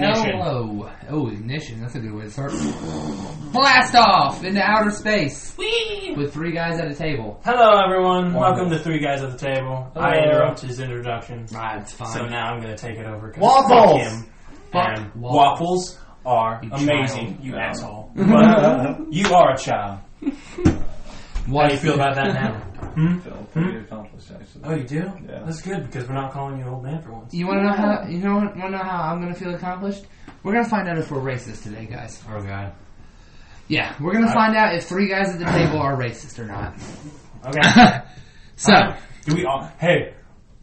Hello. Oh, ignition. That's a good way to start. Blast off into outer space. Whee! With 3 guys at a table. Hello, everyone. Welcome to 3 Guys at the Table. Hello. I interrupted his introduction. It's fine. So now I'm going to take it over. Waffles! And waffles are You amazing, child. you asshole. But you are a child. How do you feel about that now? Feel pretty accomplished, actually. Oh, you do? Yeah. That's good because we're not calling you an old man for once. You want to know how? Want to know how I'm gonna feel accomplished? We're gonna find out if we're racist today, guys. Oh, God. Yeah, we're gonna find out if 3 guys at the table are racist or not. Okay. So, do we all? Hey,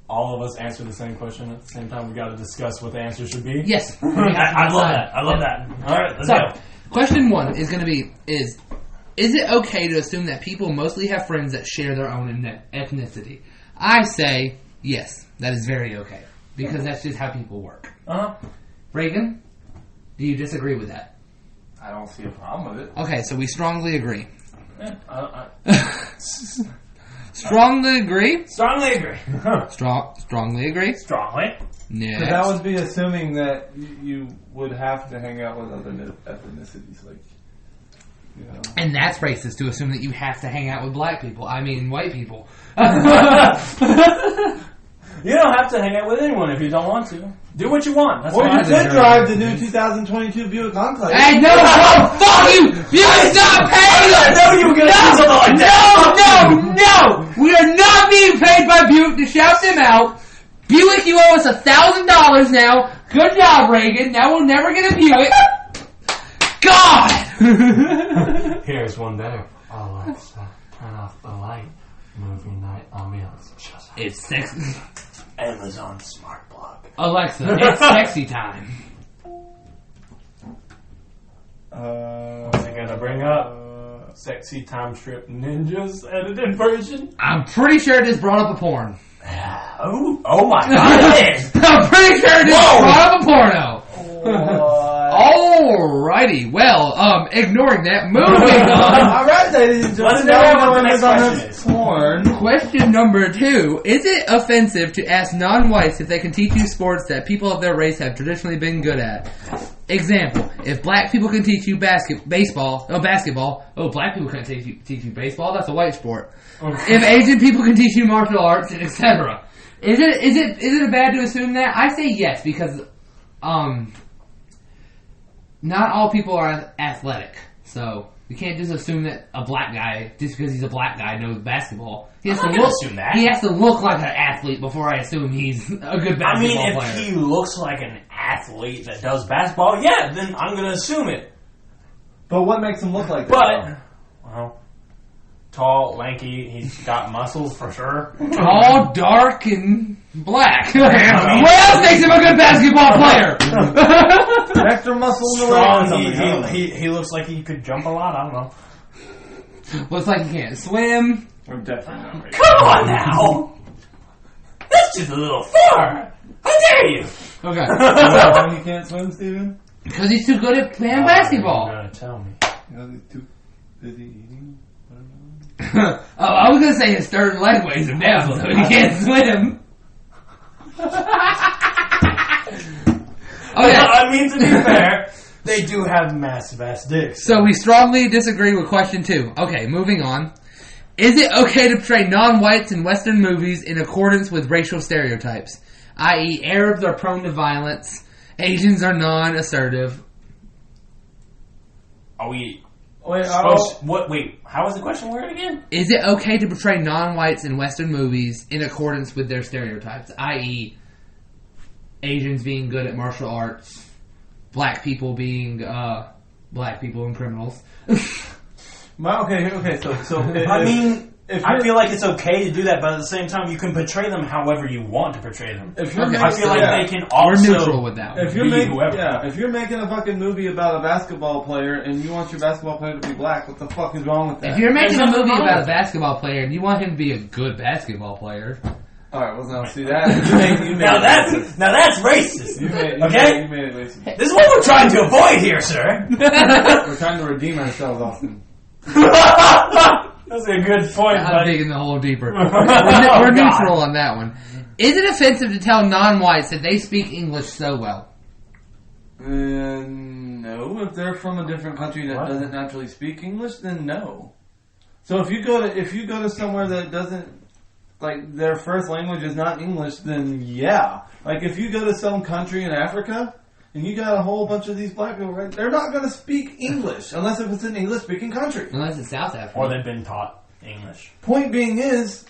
all of us answer the same question at the same time. We got to discuss what the answer should be. yes, I love that. I love that. All right, let's So, go. question 1 is gonna be Is it okay to assume that people mostly have friends that share their own ethnicity? I say yes, that is very okay. Because that's just how people work. Reagan, do you disagree with that? I don't see a problem with it. Okay, so we strongly agree. Yeah, Strongly agree? strongly agree. Strongly agree? Strongly. Yes. But that would be assuming that you would have to hang out with other ethnicities, like, you know. And that's racist to assume that you have to hang out with black people. I mean, white people. You don't have to hang out with anyone if you don't want to. Do what you want. That's Or what you I could do. drive the new 2022 Buick Enclave. Hey, no, fuck you! You stop paying us! I know you were going to do something like that. No! We are not being paid by Buick to shout them out. Buick, you owe us $1,000 now. Good job, Reagan. Now we'll never get a Buick. God! Here's one better. Alexa, turn off the light. Movie night ambiance. It's sexy. Amazon Smart Plug. Alexa, it's sexy time. What's it gonna bring up? Sexy time strip ninjas edited version. I'm pretty sure it just brought up a porn. Oh my God! It is. I'm pretty sure it just brought up a porno. Alrighty, well, ignoring that, moving on. Alright, ladies and Let's gentlemen, know what the next on question this is. porn. Question number 2. Is it offensive to ask non-whites if they can teach you sports that people of their race have traditionally been good at? Example, if black people can teach you basketball, black people can't teach you baseball, that's a white sport. If Asian people can teach you martial arts, etc. Is it bad to assume that? I say yes, because, not all people are athletic, so we can't just assume that a black guy, just because he's a black guy, knows basketball. He has assume that. He has to look like an athlete before I assume he's a good basketball player. I mean, if he looks like an athlete that does basketball, yeah, then I'm gonna assume it. But what makes him look like that? But, well, tall, lanky, he's got muscles for sure. Tall, dark, and black. What else makes him a good basketball player? Extra muscle in the Strong, legs. he looks like he could jump a lot, I don't know. Looks like he can't swim. We're definitely not ready. Come on now! That's just a little far! How dare you! Okay. Why he can't swim, Steven? Because he's too good at playing basketball. You're gonna tell me. Because he's too busy eating? I was going to say his third leg weighs him down, so he can't swim. Okay. I mean, to be fair, they do have massive ass dicks. So we strongly disagree with question 2. Okay, moving on. Is it okay to portray non-whites in Western movies in accordance with racial stereotypes? I.e., Arabs are prone to violence, Asians are non-assertive. Are we... Wait, Wait, how was the question worded again? Is it okay to portray non-whites in Western movies in accordance with their stereotypes? I.e., Asians being good at martial arts, black people being black people and criminals. okay, so I mean, if I feel like it's okay to do that, but at the same time, you can portray them however you want to portray them. If you're Okay. I feel like they can also... We're neutral with that one. If you're be making, whoever. if you're making a fucking movie about a basketball player and you want your basketball player to be black, what the fuck is wrong with that? If you're making There's a movie nothing wrong about a with it. basketball player and you want him to be a good basketball player... Alright, well, now see that. You made Now it that's racist. You made Okay? it racist. This is what we're trying to avoid here, sir. We're trying to redeem ourselves, Austin. That's a good point, I'm buddy. digging the hole deeper. Oh, We're God. neutral on that one. Is it offensive to tell non-whites that they speak English so well? No. If they're from a different country that doesn't naturally speak English, then no. So if you go to somewhere that doesn't, like, their first language is not English, then yeah. Like, if you go to some country in Africa, and you got a whole bunch of these black people, right? They're not going to speak English, unless if it's an English-speaking country. Unless it's South Africa. Or they've been taught English. Point being is,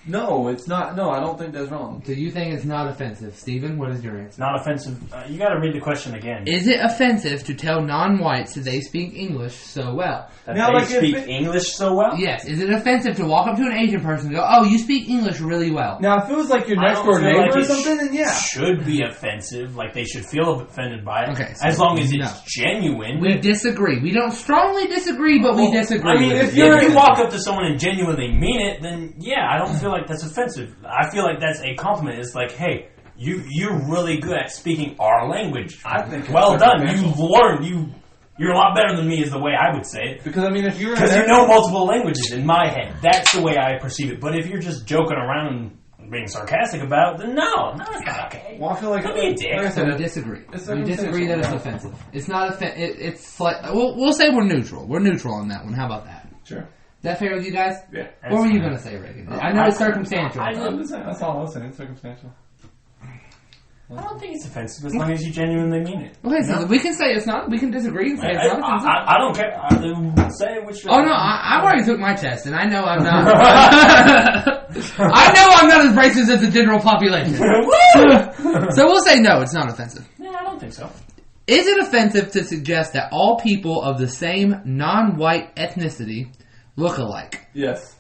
no, it's not. No, I don't think that's wrong. So you think it's not offensive. Stephen, what is your answer? Not offensive. You got to read the question again. Is it offensive to tell non-whites that they speak English so well? That now, they speak English so well? Yes. Is it offensive to walk up to an Asian person and go, "Oh, you speak English really well"? Now, if it was like your next door neighbor or something, then yeah. Should be offensive. Like, they should feel offended by it. Okay, so as long as it's genuine. We disagree. We don't strongly disagree, but we disagree. I mean, if you walk up to someone and genuinely mean it, then yeah, I don't feel like that's offensive. I feel like that's a compliment. It's like, hey, you're really good at speaking our language. I think well done. You've learned. You're a lot better than me is the way I would say it. Because I mean, if you're because you know multiple languages in my head, that's the way I perceive it. But if you're just joking around and being sarcastic about it, then no, it's not okay. Well, I feel like don't be a dick. Like I said, we disagree. We disagree that it's offensive. It's not it's like we'll say we're neutral. We're neutral on that one. How about that? Sure. Is that fair with you guys? Yeah. What were you going to say, Reagan? I know it's circumstantial. I'm just saying, that's all I was saying. It's circumstantial. I don't think it's offensive as long as you genuinely mean it. Okay, so we can say it's not. We can disagree and say it's not offensive. I don't care. Say which. Oh no, I already took my test, and I know I'm not. I know I'm not as racist as the general population. So we'll say no, it's not offensive. Yeah, I don't think so. Is it offensive to suggest that all people of the same non-white ethnicity look alike? Yes.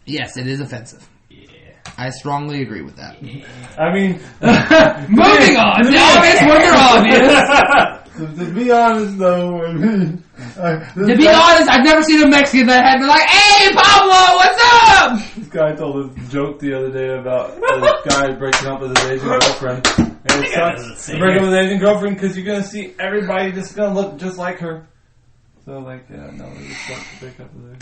Yes, it is offensive. Yeah. I strongly agree with that. Yeah. I mean, moving on. The obvious ones are obvious. To be honest, though, To be honest, I've never seen a Mexican that had been like, "Hey, Pablo, what's up?" This guy told a joke the other day about a guy breaking up with his Asian girlfriend. And it sucks to break up with his Asian girlfriend because you're going to see everybody just going to look just like her. So, like, yeah, no, it just sucks to break up with her.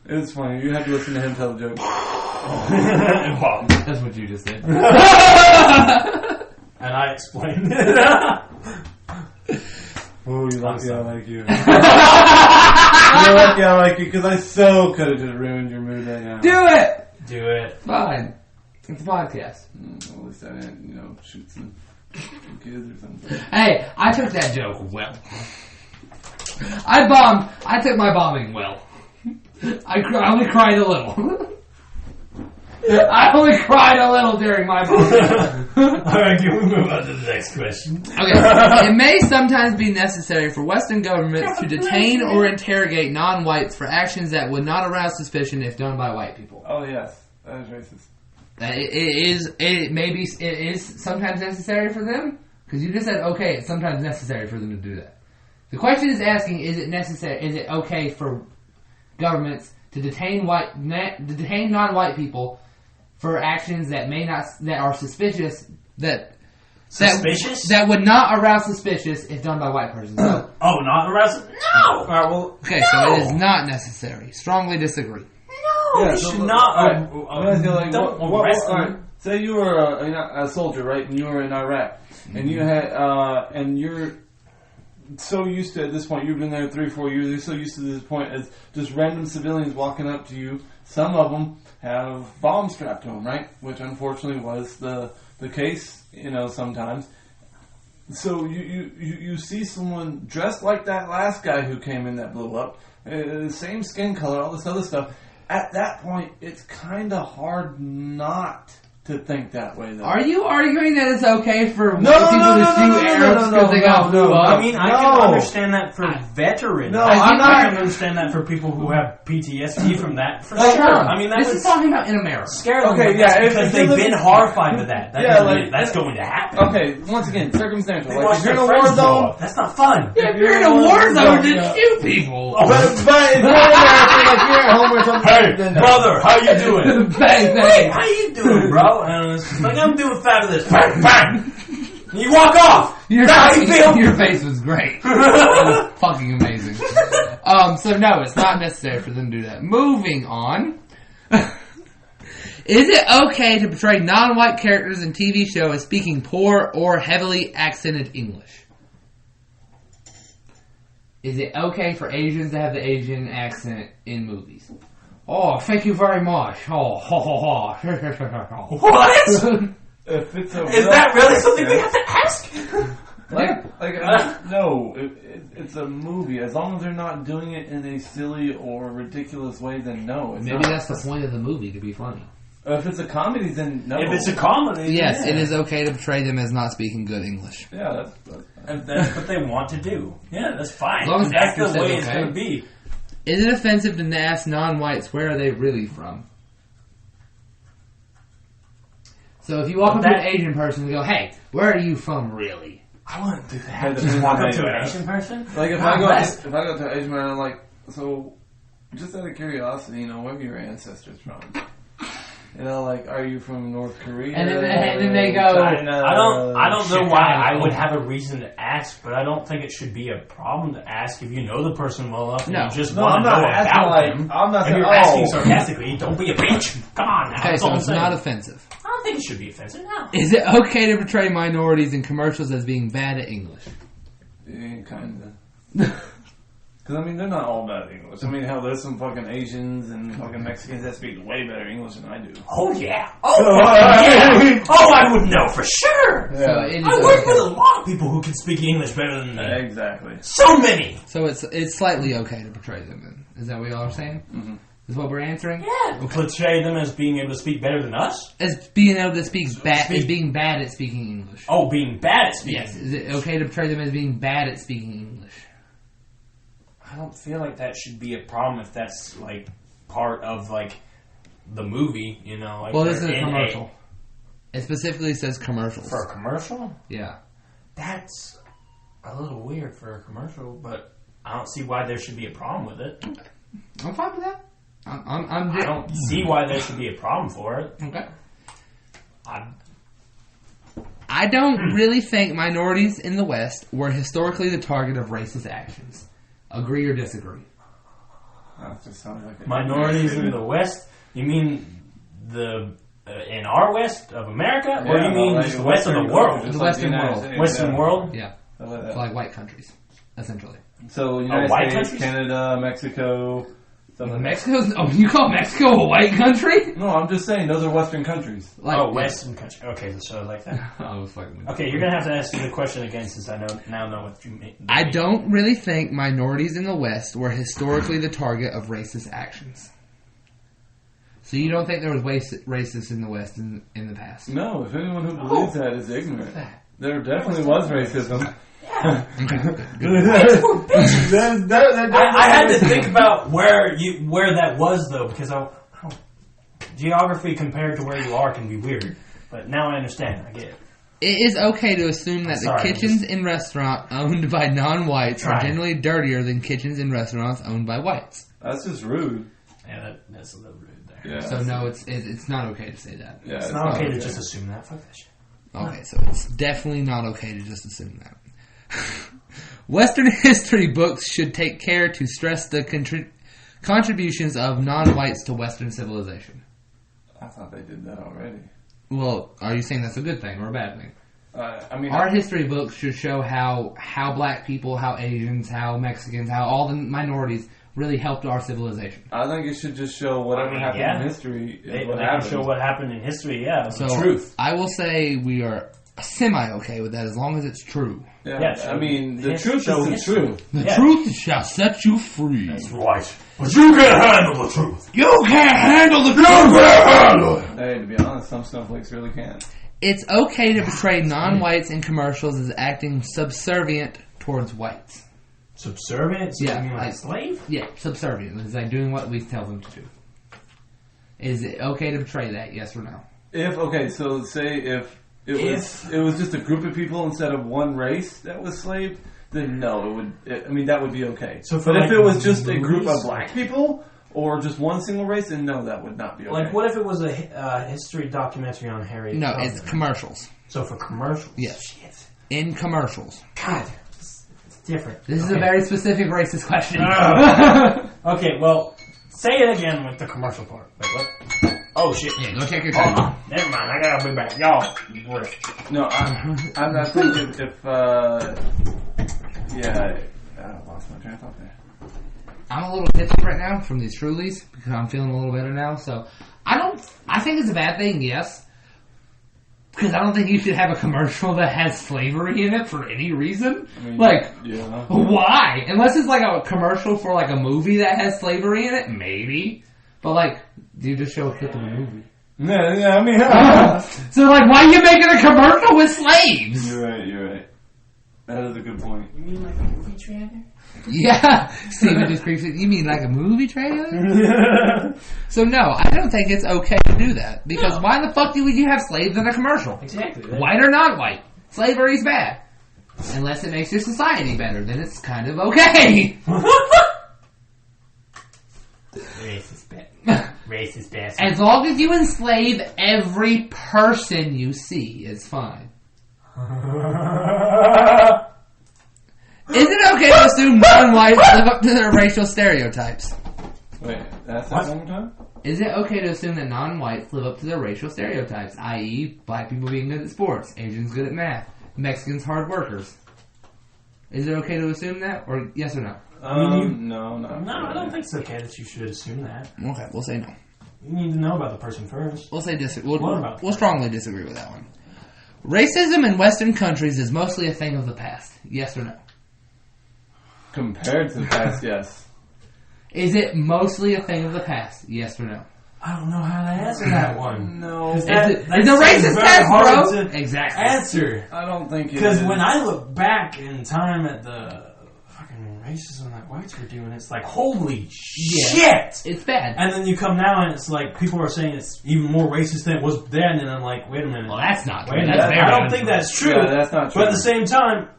It's funny. You have to listen to him tell the joke. Wow. That's what you just did. And I explained it. Oh, you're lucky I like you. You're lucky I like you because I so could have just ruined your mood right now. Do it. Do it. Fine. It's a podcast. Well, at least I didn't, shoot some kids or something. Hey, I took that joke well. I bombed. I took my bombing well. I only cried a little. I only cried a little during my bombing. Alright, can we move on to the next question? Okay. It may sometimes be necessary for Western governments to detain or interrogate non-whites for actions that would not arouse suspicion if done by white people. Oh, yes. That is racist. It is sometimes necessary for them? Because you just said, okay, it's sometimes necessary for them to do that. The question is asking, is it okay for governments to detain non-white people for actions that are suspicious, that would not arouse suspicion if done by white persons? So, not arouse? No! Alright, well... Okay, so it is not necessary. Strongly disagree. No, they should not. Alright, say you were a soldier, right? And you were in Iraq. And you had, and you're so used to, at this point, you've been there 3-4 years, you're so used to this point as just random civilians walking up to you. Some of them have bombs strapped to them, right? Which unfortunately was the case, sometimes. So you see someone dressed like that last guy who came in that blew up, same skin color, all this other stuff. At that point, it's kind of hard not to think that way, though. Are you arguing that it's okay for white people to shoot Arabs because they got blew up? I mean, I can understand that for veterans. No, I can understand that for people who have PTSD from that, for sure. I mean, this is talking about in America. Scare them because they've been horrified with that. That's going to happen. Okay, once again, circumstantial. They like, watch if you're their in a war friends blow zone... up. That's not fun. Yeah, if you're in a war zone, then shoot people. But if you're at home or something... Hey, brother, how you doing? Bang, bang. How you doing, bro? And it's just like, I'm doing fabulous. Bang, bang. And you walk off. Your face was great. It was fucking amazing. So no, it's not necessary for them to do that. Moving on. Is it okay to portray non-white characters in TV show as speaking poor or heavily accented English? Is it okay for Asians to have the Asian accent in movies? Oh, thank you very much. Oh, ho, ho, ho. What? If it's Is that really something we have to ask? No, it's a movie. As long as they're not doing it in a silly or ridiculous way, then no. Maybe that's the point of the movie, to be funny. If it's a comedy, then no. If it's a comedy, yes, it is okay to portray them as not speaking good English. Yeah, that's what they want to do. Yeah, that's fine. As long as that's the actor way says it's okay. going to be. Is it offensive to ask non-whites where are they really from? So if you walk up to an Asian person and go, "Hey, where are you from, really?" I wouldn't do that. Just walk up to an Asian person. Like if I go to an Asian man, I'm like, so just out of curiosity, where are your ancestors from? Like, are you from North Korea? And then they go, China, I don't know Chicago. why I would have a reason to ask, but I don't think it should be a problem to ask if you know the person well enough. No. And you just No, want I'm to not know asking about like them. I'm not If saying. you're asking sarcastically, don't be a bitch. Come on now. okay, That's so all I'm it's saying. not offensive. I don't think it should be offensive. No. Is it okay to portray minorities in commercials as being bad at English? Yeah, kinda. Because, they're not all bad at English. Hell, there's some fucking Asians and fucking Mexicans that speak way better English than I do. Oh yeah. Oh yeah. Oh, I would know for sure. Yeah. So it is I work okay. with a lot of people who can speak English better than me. Exactly. So many. So it's slightly okay to portray them. Then. Is that what y'all are saying? Mm-hmm. Is what we're answering? Yeah. Portray them as being able to speak better than us. As being able to speak bad, as being bad at speaking English. Oh, being bad at speaking. Yes. Is it okay to portray them as being bad at speaking English? I don't feel like that should be a problem if that's like part of like the movie, Like Well, this is they're a in commercial. It specifically says commercials. For a commercial? Yeah. That's a little weird for a commercial, but I don't see why there should be a problem with it. I'm fine with that. I don't see why there should be a problem for it. Okay. I don't really think minorities in the West were historically the target of racist actions. Agree or disagree? That just sounds like Minorities in the West? You mean the in our West of America, or you mean just the West of the world? The Western world. Western world? Yeah. Like So like white countries, essentially. So United white States, countries? Canada, Mexico. Mexico's? Oh, you call Mexico a white country? No, I'm just saying those are Western countries. Like, Western country. Okay, so like that. I was fucking with Okay, you're gonna have to ask me the question again since I now know what you mean. I don't really think minorities in the West were historically the target of racist actions. So you don't think there was racists in the West in the past? No, if anyone who believes that is ignorant. There definitely was racism. I had to think about where that was though, because geography compared to where you are can be weird. But now I understand. I get it. It is okay to assume that the kitchens in restaurants owned by non-whites are generally dirtier than kitchens in restaurants owned by whites. That's just rude. Yeah, that's a little rude there. Yeah, So no, it's not okay to say that. Yeah, It's not okay to just assume that. Fuck that shit. Okay, so it's definitely not okay to just assume that. Western history books should take care to stress the contributions of non-whites to Western civilization. I thought they did that already. Well, are you saying that's a good thing or a bad thing? Our history books should show how black people, how Asians, how Mexicans, how all the minorities really helped our civilization. I think it should just show whatever happened in history. They can show what happened in history, So the truth. I will say we are semi-okay with that as long as it's true. Yeah, Yes, the truth is the truth. The truth shall set you free. That's right. But you can't handle the truth. You can't handle the truth! Hey, to be honest, some snowflakes really can't. It's okay to portray non-whites in commercials as acting subservient towards whites. Subservient? So Yeah, you mean like like- slave? Yeah, subservient. It's like doing what we tell them to do. Is it okay to portray that, yes or no? So say if it was just a group of people instead of one race that was slaved, then no, that would be okay. So but if it was just a movies? group of black people or just one single race, then no, that would not be okay. Like, what if it was a history documentary on Harry? No, Potter? it's commercials. So for commercials? Yes. Shit. In commercials. God, it's different. This is a very specific racist question. Okay, well, say it again with the commercial part. Wait, what? Oh shit. Yeah, go check your Hold time. on. Never mind. I gotta be back. Y'all. No, I'm not thinking if yeah, I lost my train of thought there. I'm a little tipsy right now from these Trulies because I'm feeling a little better now. So I think it's a bad thing, yes. Because I don't think you should have a commercial that has slavery in it for any reason. I mean, like, yeah. why? Unless it's like a commercial for like a movie that has slavery in it, maybe. But like, you just show a clip of the movie. Yeah, I mean... So like, why are you making a commercial with slaves? You're right. That is a good point. You mean like a movie trailer? Yeah, Steven just creeps in. You mean like a movie trailer? So no, I don't think it's okay to do that. Because why the fuck would you have slaves in a commercial? Exactly. White or non-white. Slavery's bad. Unless it makes your society better, then it's kind of okay. Racist bad. Racist bastard. As long as you enslave every person you see, it's fine. Is it okay to assume non-whites live up to their racial stereotypes? Wait, that's that one more time? Is it okay to assume that non-whites live up to their racial stereotypes, i.e., black people being good at sports, Asians good at math, Mexicans hard workers? Is it okay to assume that, or yes or no? No, I don't think it's okay that you should assume that. Okay, we'll say no. You need to know about the person first. We'll say What we'll strongly disagree with that one. Racism in Western countries is mostly a thing of the past. Yes or no? Compared to the past, yes. Is it mostly a thing of the past? Yes or no? I don't know how to answer that one. No. It's a racist test, bro. Exactly. Answer. I don't think it Because is. when I look back in time at the fucking racism that whites were doing, it's like, holy shit! It's bad. And then you come now and it's like, people are saying it's even more racist than it was then, and I'm like, wait a minute. Well, that's not true. Wait a That's minute. very I don't think that's true. Yeah, that's not true. But at the same time,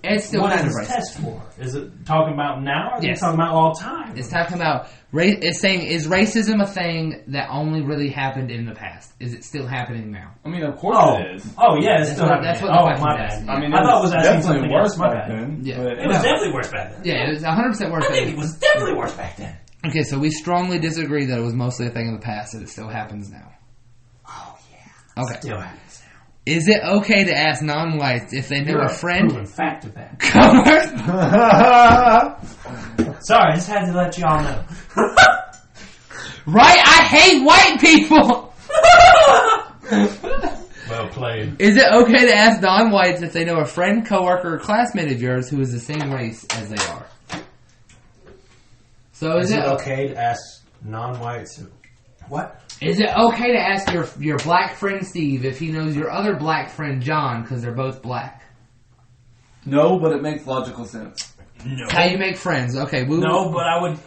It's still what kind is of this racist. test for? Is it talking about now, or is Yes. it talking about all time? It's talking about it's saying, is racism a thing that only really happened in the past? Is it still happening now? I mean, of course it is. Oh yeah, it's That's still what- happening. that's what the Oh, question's my bad. asking. I mean, I thought it was asking definitely something worse else. My back bad. then. Yeah. But, It was definitely worse back then. Yeah, it was 100% worse. I think it was definitely worse back then. Okay, so we strongly disagree that it was mostly a thing of the past, and it still happens now. Oh yeah. Okay. Still happens now. Is it okay to ask non-whites if they know You're a friend? proven fact of that. Sorry, I just had to let y'all know. Right? I hate white people! Well played. Is it okay to ask non-whites if they know a friend, coworker, or classmate of yours who is the same race as they are? So Is it okay to ask non-whites? What? Is it okay to ask your black friend Steve if he knows your other black friend John because they're both black? no, but it makes logical sense. No. How you make friends? Okay, No, but I would,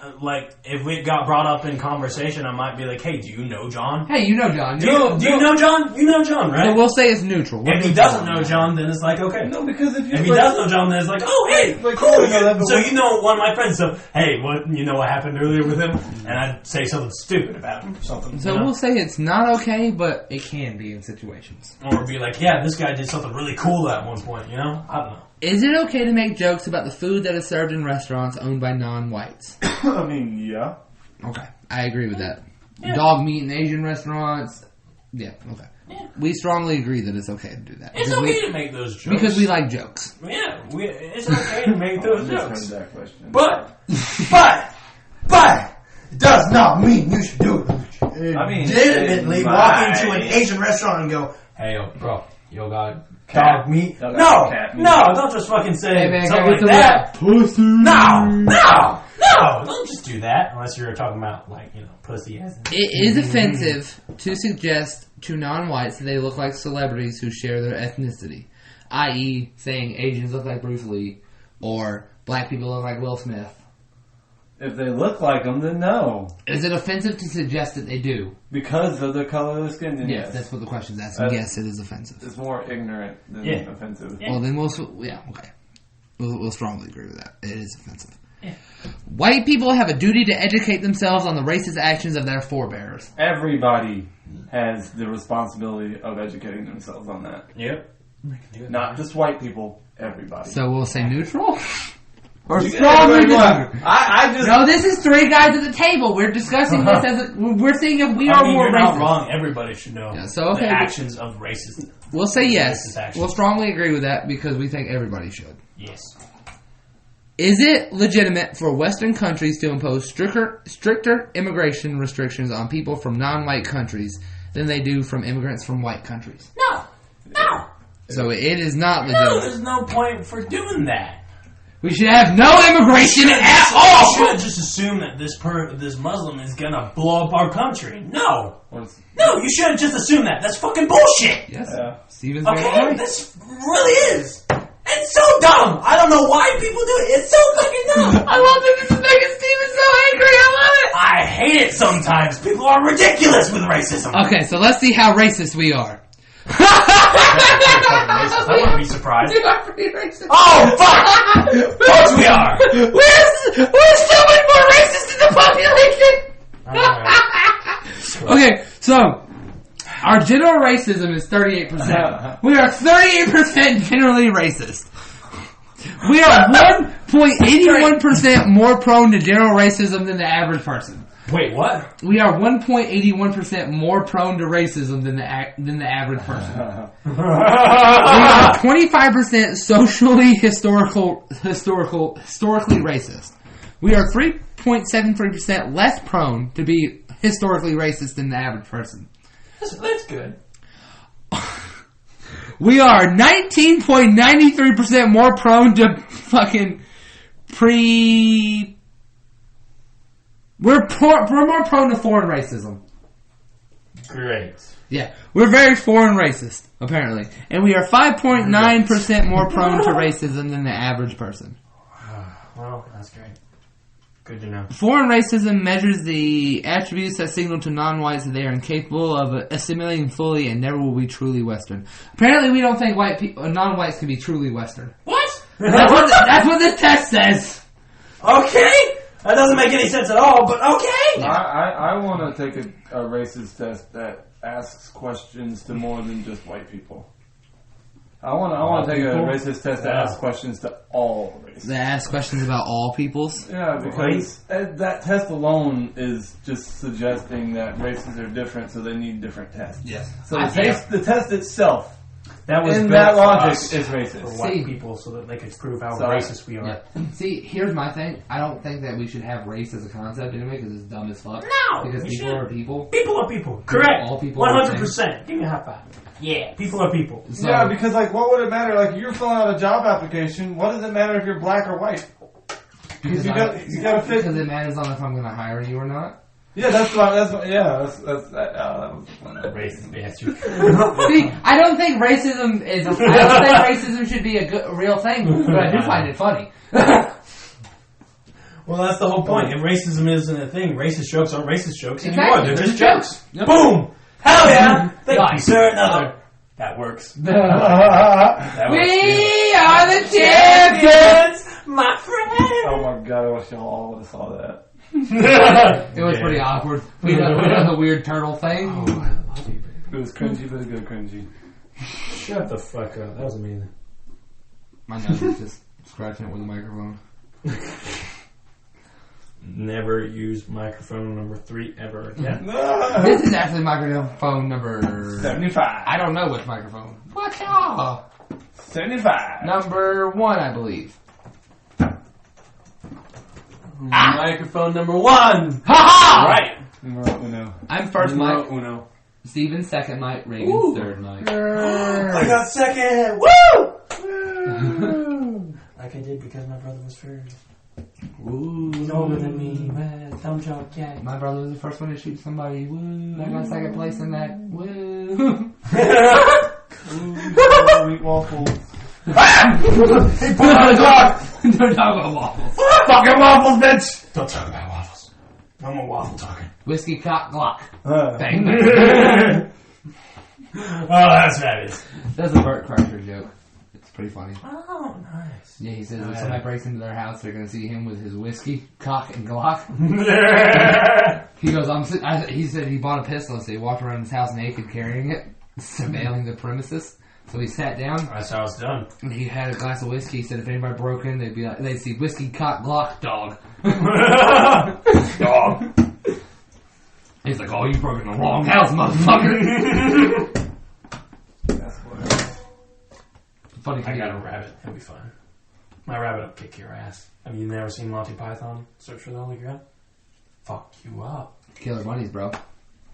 if it got brought up in conversation, I might be like, hey, do you know John? Hey, you know John. Do you know John? You know John, right? So we'll say it's neutral. If he doesn't know John, then it's like, okay. No, because if you... If he does know John, then it's like, oh, hey, Like, cool. you know that, but So what- you know one of my friends. So, hey, you know what happened earlier with him? And I'd say something stupid about him or something. So you know? we'll say it's not okay, but it can be in situations. Or be like, yeah, this guy did something really cool at one point, you know? I don't know. Is it okay to make jokes about the food that is served in restaurants owned by non-whites? I mean, yeah. Okay, I agree with that. Yeah. Dog meat in Asian restaurants. Yeah, okay. Yeah. We strongly agree that it's okay to do that. It's Because okay to make those jokes. because we like jokes. Yeah, it's okay to make those I jokes. just heard that question. But, it does not mean you should do it. I mean, Legitimately it walk might. into an Asian restaurant and go, hey, yo, bro, you got Cat. dog meat? Y'all No, got cat meat. no, don't just fucking say Hey, man, something can I like get that. Pussy. No, don't just do that unless you're talking about, pussy as in... It is offensive to suggest to non-whites that they look like celebrities who share their ethnicity, i.e., saying Asians look like Bruce Lee or black people look like Will Smith. If they look like them, then no. Is it offensive to suggest that they do? Because of the color of their skin, then Yes, yes. that's what the question's asking. Yes, it is offensive. It's more ignorant than Yeah. offensive. Yeah. Well, then okay. We'll strongly agree with that. It is offensive. Yeah. White people have a duty to educate themselves on the racist actions of their forebears. Everybody has the responsibility of educating themselves on that. Yep. Not just white people, everybody. So we'll say neutral? Or strongly disagree. I just... No, this is three guys at the table. We're discussing this as we're seeing if we are more you're racist. not wrong. Everybody should know the actions of racism. We'll say yes. We'll strongly agree with that because we think everybody should. Yes. Is it legitimate for Western countries to impose stricter immigration restrictions on people from non-white countries than they do from immigrants from white countries? No. So it is not legitimate. No, there's no point for doing that. We should have no immigration at all! You shouldn't just assume that this Muslim is gonna blow up our country. No! No, you shouldn't just assume that. That's fucking bullshit! Yes. Yeah. Steven's very right. This really is. It's so dumb! I don't know why people do it. It's so fucking dumb! I love that this is making Steven so angry. I love it! I hate it sometimes. People are ridiculous with racism. Okay, so let's see how racist we are. I wouldn't be surprised. We are pretty racist. Oh, fuck! Of course we are! We're so much more racist than the population! Okay, so our general racism is 38%. We are 38% generally racist. We are 1.81% more prone to general racism than the average person. Wait, what? We are 1.81% more prone to racism than the average person. We are 25% socially historically racist. We are 3.73% less prone to be historically racist than the average person. That's good. We are 19.93% more prone to fucking We're more prone to foreign racism. Great. Yeah, we're very foreign racist, apparently. And we are 5.9% more prone to racism than the average person. Well, that's great. Good to know. Foreign racism measures the attributes that signal to non-whites that they are incapable of assimilating fully and never will be truly Western. Apparently we don't think non-whites can be truly Western. What? That's what this test says. Okay. That doesn't make any sense at all, but okay. I want to take a racist test that asks questions to more than just white people. I want to take a racist test that asks questions to all races. That asks questions about all peoples? Yeah, because that test alone is just suggesting that races are different, so they need different tests. Yes. So the test itself, that was in that logic, is racist. For white people, so that they could prove how racist we are. Yeah. See, here's my thing. I don't think that we should have race as a concept anyway, because it's dumb as fuck. No! Because people are people. People are people. Correct. All people 100%. Give me a high five. Yeah, people are people. So, yeah, because what would it matter? You're filling out a job application. What does it matter if you're black or white? Because you got to fit. Because it matters on if I'm going to hire you or not. Yeah, that was racist bastard. See, I don't think racism is. I don't think racism should be a real thing, but I do find it funny. Well, that's the whole point. If racism isn't a thing, racist jokes aren't racist jokes anymore. They're just jokes. Yep. Boom! Hell yeah! Thank you, sir. Another. That works. We are the champions, my friend. Oh my god! I wish y'all all would have saw that. It was pretty awkward. We done the weird turtle thing. Oh, I love you, baby. It was cringy, but a good cringy. Shut the fuck up. That was amazing. My nose is just scratching it with a microphone. Never use microphone number 3 ever again. This is actually microphone number 75. I don't know which microphone. What y'all? 75. Number 1, I believe. Microphone number 1. Ha ha! Right. Numero uno. I'm first Numero mic. uno. Steven's second mic. Reagan's third mic. I got second. Woo! Like I did because my brother was first. Ooh. He's older than me. Thumb joke, yeah. My brother was the first one to shoot somebody. Woo! I got second place in that. Woo! Sweet waffles. He put on the dog. Don't talk about waffles. Fucking waffles, bitch. Don't talk about waffles. No more waffle talking. Whiskey cock glock. Bang. Oh, that's fabulous. That's a Burt Kreischer joke. It's pretty funny. Oh, nice. Yeah, he says if somebody breaks into their house, they're going to see him with his whiskey, cock, and Glock. He goes, he said he bought a pistol, so he walked around his house naked carrying it, surveilling the premises. So he sat down. That's how it's done. And he had a glass of whiskey. He said if anybody broke in, they'd see whiskey, cock, Glock, dog. Dog. He's like, oh, you broke in the wrong house, motherfucker. That's what. Funny. I got a rabbit. It'll be fun. My rabbit will kick your ass. Have you never seen Monty Python? Search for the Holy Grail? Fuck you up. Killer bunnies, bro.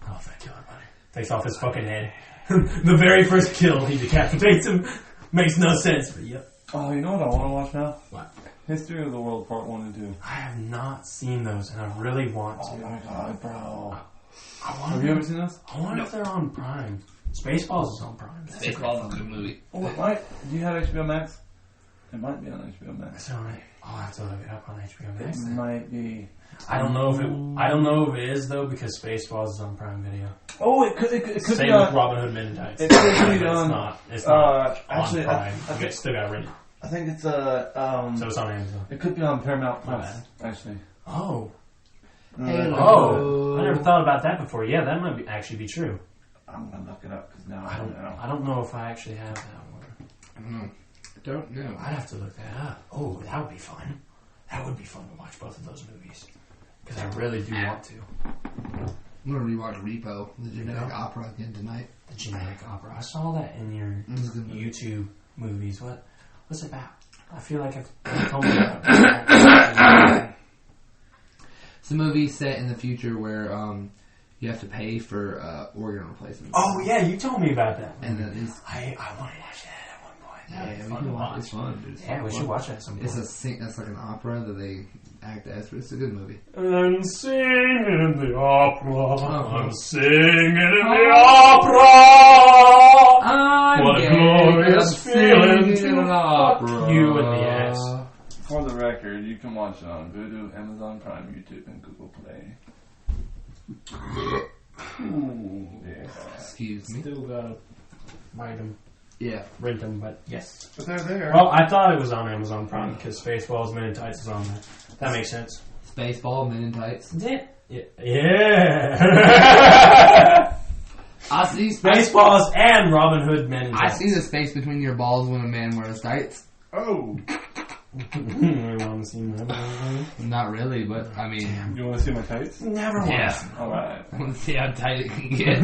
Oh, that killer bunny. Takes off his fucking head. The very first kill, he decapitates him. Makes no sense, but yep. Oh, you know what I want to watch now? What? History of the World Part 1 and 2. I have not seen those, and I really want to. Oh my god, bro. Have you ever seen those? I wonder if they're on Prime. Spaceballs is on Prime. Spaceballs is a good movie. Oh, it might. Do you have HBO Max? It might be on HBO Max. It's alright. I'll have to look it up on HBO Max. It might be. I don't know if it is though because Spaceballs is on Prime Video. Oh, it could Same be on. with Robin Hood Men in Tights. It could be on. It's not actually, on Prime. I think, Still got rented. I think it's So it's on Amazon. It could be on Paramount My Plus. Actually. Oh. Hello. Oh. I never thought about that before. Yeah, that might actually be true. I'm gonna look it up because now I don't know. I don't know if I actually have that one. I don't know. I'd have to look that up. Oh, that would be fun. That would be fun to watch both of those movies. Because I really do want to. I'm gonna rewatch Repo, the genetic opera, again tonight. The genetic opera. I saw that in your YouTube movies. What's it about? I feel like I've told me about it. It's a movie set in the future where you have to pay for organ replacements. Oh yeah, you told me about that. And then it's, I want to watch that at one point. yeah, we can watch. It's fun, dude. Yeah, we should watch that at some point. That's like an opera that they act as. It's a good movie. I'm singing in the opera. I'm singing in the opera. What a glorious feeling to fuck you in the ass. For the record, you can watch it on Vudu, Amazon Prime, YouTube, and Google Play. Ooh, yeah. Excuse me. Still gotta buy them. Yeah. Rent them, but yes. But they're there. Well, I thought it was on Amazon Prime because Spaceballs Men in Tights is on there. That makes sense. Spaceball, Men in Tights. Yeah. I see Spaceballs and Robin Hood Men in Tights. I see the space between your balls when a man wears tights. Oh. You want to see my balls? Not really, but I mean... You want to see my tights? Never want Yeah. to see my Alright. I want to see how tight it can get.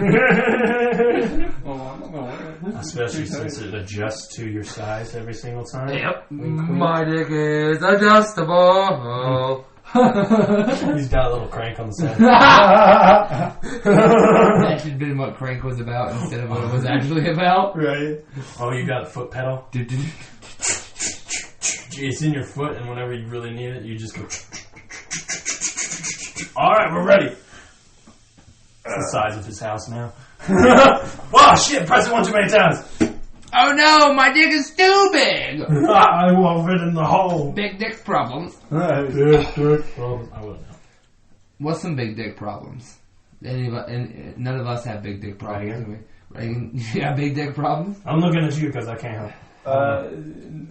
Well, I'm not going to wear it. Especially since it adjusts to your size every single time. Yep. My dick is adjustable. He's got a little crank on the side. That should have been what Crank was about instead of what it was actually about. Right. Oh, you got a foot pedal? It's in your foot, and whenever you really need it, you just go. Alright, we're ready. It's the size of his house now. Oh shit, press it one too many times. Oh no, my dick is too big. I won't fit in the hole. Big dick problems. Big dick problems. I wouldn't know. What's some big dick problems? And none of us have big dick problems. Right? Yeah, big dick problems. I'm looking at you because I can't help.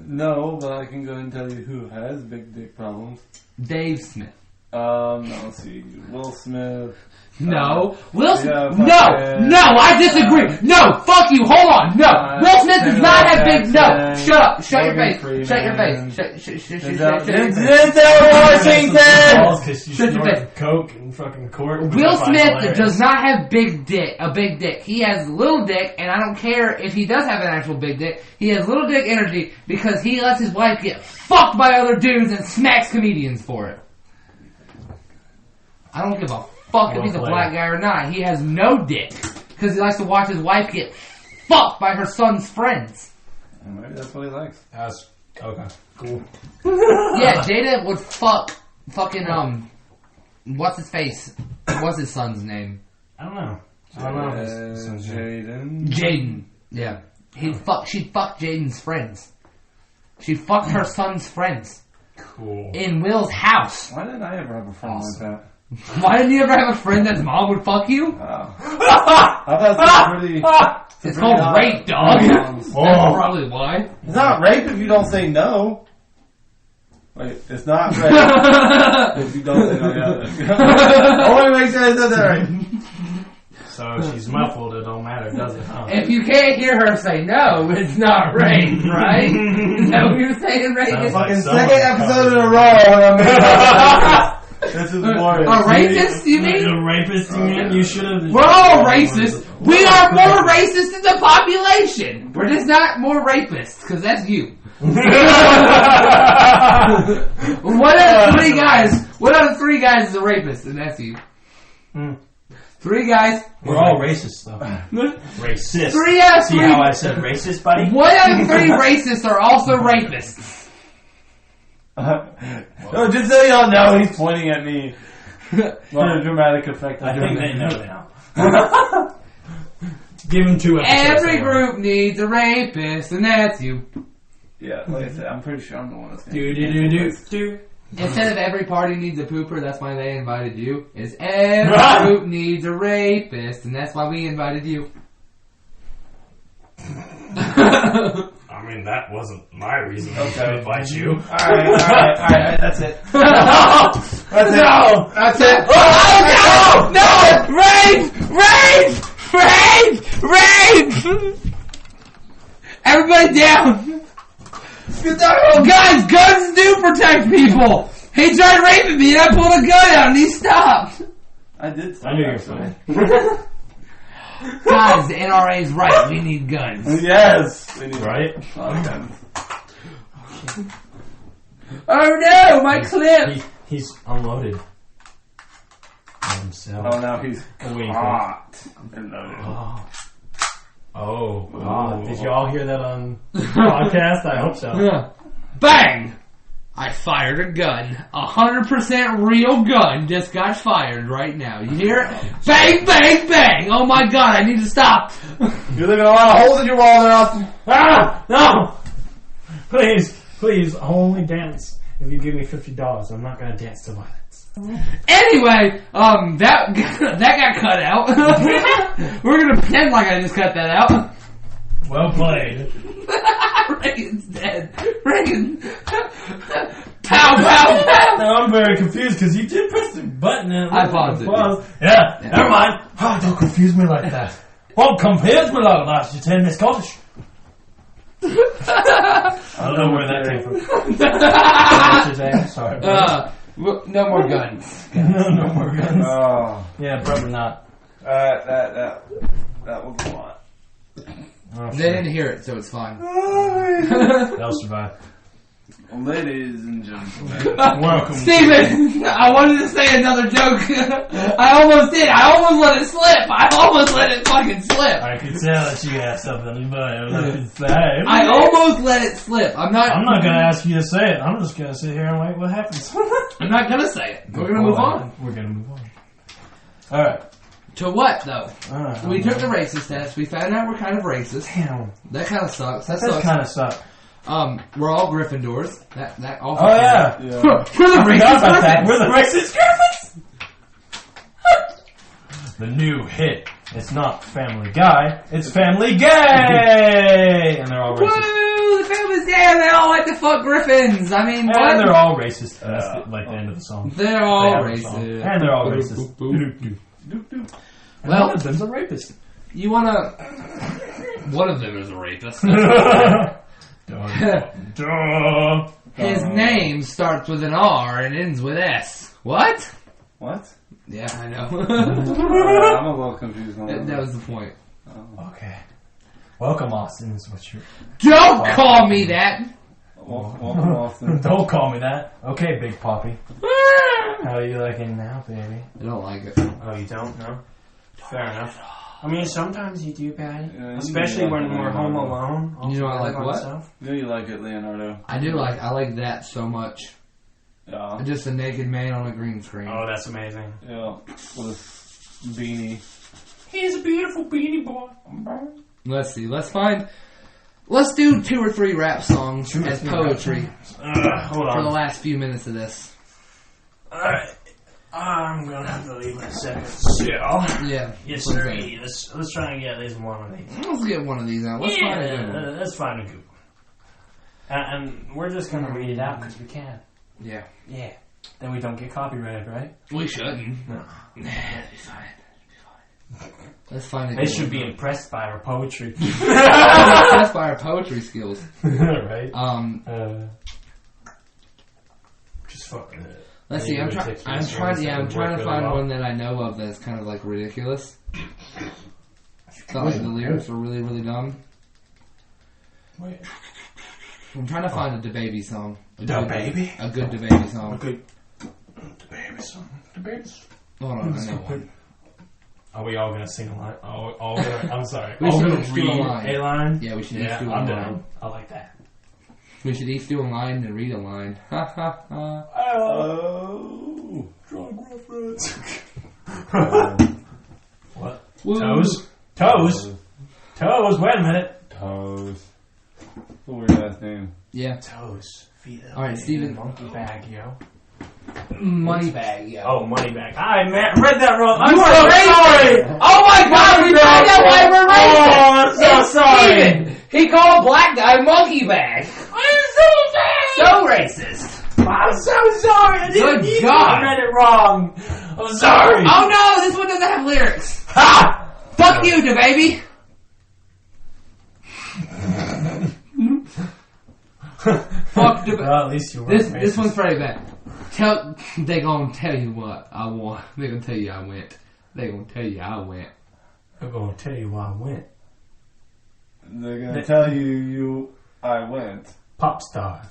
No, but I can go and tell you who has big dick problems. Dave Smith. No, let's see. Will Smith. No. Will Smith. yeah, No, I disagree. No, fuck you. Hold on. No. Will Smith does not have big. No. Shut up. Shut your face. Shut your face. Shut your face. Washington! Shut your face. Coke and fucking court. Will Smith does not have a big dick. He has little dick, and I don't care if he does have an actual big dick. He has little dick energy because he lets his wife get fucked by other dudes and smacks comedians for it. I don't give a fuck if he's a black guy or not. He has no dick because he likes to watch his wife get fucked by her son's friends. Maybe that's what he likes. That's okay. Cool. Yeah, Jada would fucking what's his face? What's his son's name? I don't know. Jaden. Jaden. Yeah. She'd fuck Jaden's friends. She fucked her son's friends. Cool. In Will's house. Why didn't I ever have a friend like that? Why didn't you ever have a friend that's mom would fuck you? I thought it was pretty... It's called rape, dog. That's probably why. It's not rape if you don't say no. Wait, it's not rape if you don't say no. Yeah. I want to make sure I said that right. So if she's muffled, it don't matter, does it? Huh? If you can't hear her say no, it's not rape, right? Is that what you're saying, Ray? Sounds Fucking someone second episode in a row. This is more. A racist, you mean? A rapist, you mean? You should have. We're all racist. We are more racist than the population. We're just not more rapists, because that's you. What out of 3 guys? What out of 3 guys is a rapist, and that's you? 3 guys. We're all racist, though. Racist. 3 out of 3. See how I said racist, buddy? 1 out of 3 racists are also rapists. No, just so y'all know, he's pointing at me. What a dramatic effect. I think they know now. Give him 2 episodes. Every group needs a rapist, and that's you. Yeah, like I said, I'm pretty sure I'm the one that's going Do. Instead of every party needs a pooper, that's why they invited you. Is every group needs a rapist, and that's why we invited you. I mean, that wasn't my reason to invite you. Alright, that's it. That's it. Oh, no! Rape! Everybody down! Guys, guns do protect people! He tried raping me and I pulled a gun out and he stopped! I did stop. I knew you were fine. Guys, the NRA's right, we need guns. Yes! We need Right? guns. Oh no, my clip! He's unloaded. Himself. Oh, now he's hot. And loaded. Oh, God. Did you all hear that on podcast? I hope so. Yeah. Bang! I fired a gun. 100% real gun just got fired right now. You hear it? Bang, bang, bang! Oh my God, I need to stop. You're leaving a lot of holes in your wall there, Austin. No! Please, I'll only dance if you give me $50. I'm not gonna dance to violence. Anyway, that got cut out. We're gonna pretend like I just cut that out. Well played. Reagan's dead. Reagan. Pow, pow, pow. Now I'm very confused because you did press the button and I paused it. Yeah, never mind. Oh, don't confuse me like that. Don't confuse me like that. You tell me Scottish. I don't know where that came from. Sorry. No more guns. No more guns. Oh. Yeah, probably not. That was a lot. Oh, They didn't hear it, so it's fine. They'll survive. Ladies and gentlemen. Welcome. Steven! I wanted to say another joke. I almost did. I almost let it slip. I almost let it fucking slip. I could tell that you had something, but I almost let it slip. I'm not gonna ask you to say it. I'm just gonna sit here and wait what happens. I'm not gonna say it. We're gonna move on. We're gonna move on. Alright. To what, though? We took the racist test. We found out we're kind of racist. Damn. That kind of sucks. That That sucks. kind of sucked. We're all Gryffindors. That also. Oh, yeah. We're the racist Griffins. We're the racist Griffins! The new hit. It's not Family Guy. It's Family Gay! And they're all racist. Woo! The family's dead. They all like to fuck Griffins. I mean, what? And they're all racist. That's like the end of the song. They're all They have a racist. song. And they're all racist. Well, one of them's a rapist. You wanna... One of them is a rapist. His name starts with an R and ends with S. What? What? Yeah, I know. I'm a little confused on that. That was the point. Okay. Welcome, Austin, is what you're... Don't call me that! Welcome, Austin. Don't call me that. Okay, Big Poppy. How are you liking now, baby? I don't like it. Oh, you don't? No? Fair enough. I mean, sometimes you do, Patty. Yeah, Especially when we're home alone. You know I like what? Myself. Yeah, you like it, Leonardo. I like that so much. Yeah. Just a naked man on a green screen. Oh, that's amazing. Yeah. With a beanie. He's a beautiful beanie boy. Let's see. Let's do 2 or 3 rap songs as poetry Hold for the on. last few minutes of this. Alright. I'm gonna have to leave in a second. Yeah. Yes, sir. Let's try and get at least one of these. Let's get one of these out. Let's find a good one. Let's find a good one. And we're just gonna read it out because we can. Yeah. Yeah. Then we don't get copyrighted, right? We shouldn't. No. Nah, it'll be fine. Let's find it. They should be impressed by our poetry. Impressed by our poetry skills. Right? Just fucking. Let's see. I'm trying to find one that I know of that's kind of like ridiculous. Thought like the lyrics were really, really dumb. Wait. I'm trying to find a DaBaby song. DaBaby? A good DaBaby song. A good DaBaby song. DaBaby song. Hold on, I know one. Are we all gonna sing a line? I'm sorry. We should each do a line. A line? Yeah, we should each do a I'm line. down. I like that. We should each do a line and read a line. Ha ha ha. Oh. Drug reference. What? Woo. Toes? Toes? Wait a minute. Toes. What a weird ass name. Yeah. Toes. Feet up. Alright, Steven. Monkey bag, yo. Money bag, yo. Oh, money bag. I read that wrong. I'm You so are sorry. racist! Oh my god, we found out why we're racist! Oh, I'm so It's sorry. Steven. He called black guy monkey bag. I'm so sorry. So racist. I'm so sorry. I didn't Good mean to. God. I read it wrong. I'm sorry. Oh no, this one doesn't have lyrics. Ha! Fuck you, DaBaby. Fuck DaBaby. Well, at least you were This one's pretty bad. They gonna tell you what I want. They gonna tell you I went. They gonna tell you I went. I'm gonna tell you why I went. They're gonna tell you I went. Pop stars.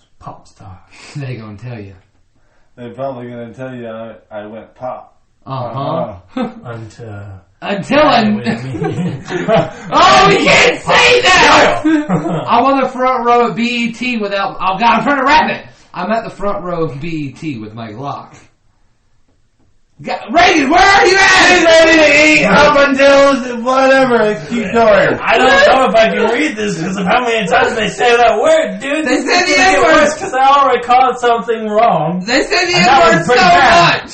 They gonna tell you. They're probably gonna tell you I went pop. Uh-huh. Until Oh, we can't say that! I'm on the front row of BET without... Oh god, I'm trying to rap it! I'm at the front row of BET with my Glock. Reagan, where are you at? Ready to eat up until whatever. Keep going. I don't know if I can read this because of how many times they say that word, dude. They said the N-word. Because I already called something wrong. They said the And that N-word was pretty so bad. much!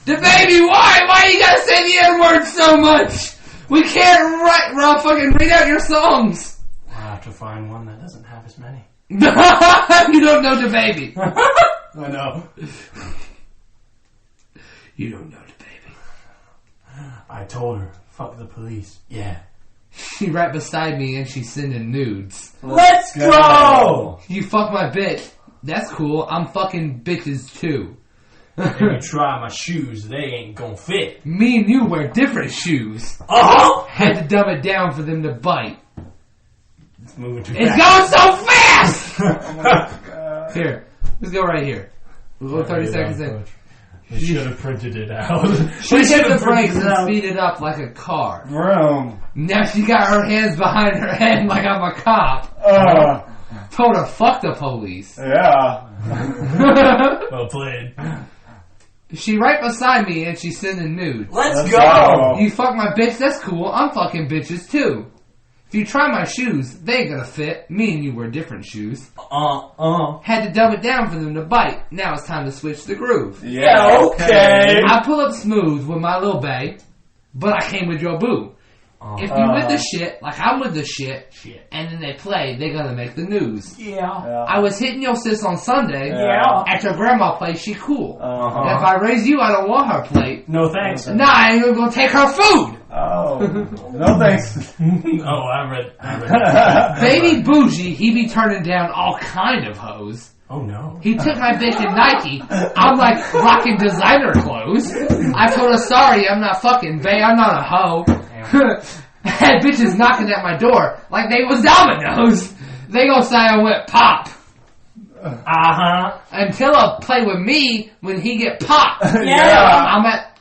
DaBaby, why? Why you gotta say the N-word so much? We can't fucking read out your songs. I have to find one that doesn't have as many. You don't know DaBaby. I know. You don't know DaBaby. I told her, fuck the police. Yeah. She right beside me and she's sending nudes. Let's go! You fuck my bitch. That's cool. I'm fucking bitches too. If you try my shoes, they ain't gonna fit. Me and you wear different shoes. Uh-huh! Had to dumb it down for them to bite. It's moving too It's fast. going so fast! Here. Let's go right here. We'll go 30 seconds in. They should have printed it out. She hit the brakes and speeded up like a car. Vroom. Now she got her hands behind her head like I'm a cop. Told her fuck the police. Yeah. Well played. She right beside me and she's sending nudes. Let's go! You fuck my bitch, that's cool. I'm fucking bitches too. If you try my shoes, they ain't gonna fit. Me and you wear different shoes. Had to dumb it down for them to bite. Now it's time to switch the groove. Yeah, okay. I pull up smooth with my little bae, but I came with your boo. If you with the shit, like I'm with the shit, and then they play, they gonna make the news. Yeah. I was hitting your sis on Sunday. Yeah. At your grandma place, she cool. Uh-huh. And if I raise you, I don't want her plate. No thanks. Nah, I ain't gonna take her food. Oh. No thanks. Oh, I read Baby bougie, he be turning down all kind of hoes. Oh no. He took my bitch in Nike. I'm like rocking designer clothes. I told her, sorry, I'm not fucking bae, I'm not a hoe. Had bitches knocking at my door like they was dominoes. They gon' say I went pop. Uh-huh. Until I play with me when he get popped. Yeah.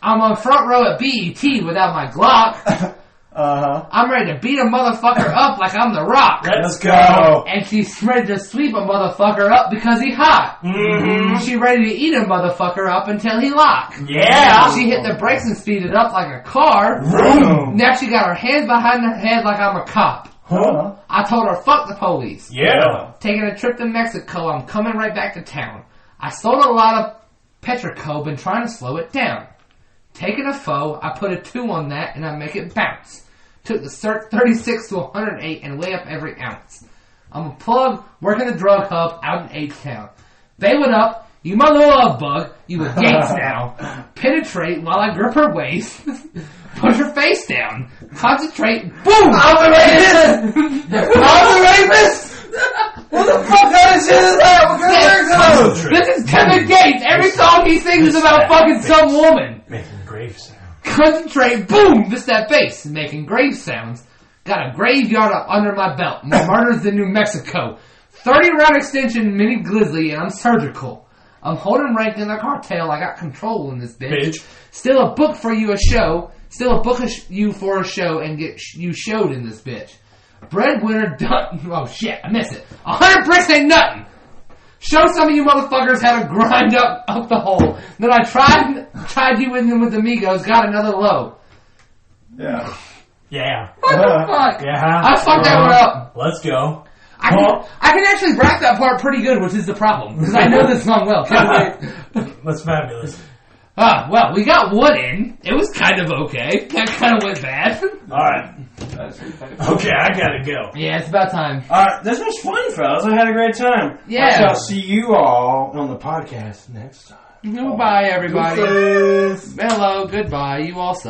I'm on front row at BET without my Glock. I'm ready to beat a motherfucker up like I'm the Rock. Let's go. And she's ready to sweep a motherfucker up because he hot. Mm-hmm. She ready to eat a motherfucker up until he lock. Yeah. She hit the brakes and speeded up like a car. Vroom. Now she got her hands behind her head like I'm a cop. Huh? I told her, fuck the police. Yeah. Taking a trip to Mexico, I'm coming right back to town. I sold a lot of Petrico, been trying to slow it down. Taking a foe, I put a 2 on that and I make it bounce. Took the 36 to 108 and weigh up every ounce. I'm a plug, working the drug hub out in H-Town. They went up, You my little love bug, you with gates now. Penetrate while I grip her waist. Push her face down. Concentrate. Boom! I'm the rapist! I'm the rapist! What the fuck kind of shit is that? What kind of lyrics are those? This is Kevin Gates. Every song he sings is about fucking some woman. Making grave sound. Concentrate. Boom! This that bass. Making grave sounds. Got a graveyard up under my belt. More murders than New Mexico. 30-round extension mini glizzy, and I'm surgical. I'm holding rank in the cartel. I got control in this bitch. Still a book for you a show. Still a book you for a show and get you showed in this bitch. Breadwinner done. Oh shit, I missed it. 100 bricks ain't nothing. Show some of you motherfuckers how to grind up the hole. Then I tried you in with amigos. Got another low. Yeah. Yeah. What the fuck? Yeah. I fucked that one up. Let's go. I can actually rap that part pretty good, which is the problem because I know this song well. That's fabulous. Well, we got one in. It was kind of okay. That kind of went bad. Alright. Okay, I gotta go. Yeah, it's about time. Alright, this was fun, fellas. I had a great time. Yeah. I shall see you all on the podcast next time. Goodbye, everybody. Hello, goodbye. You also.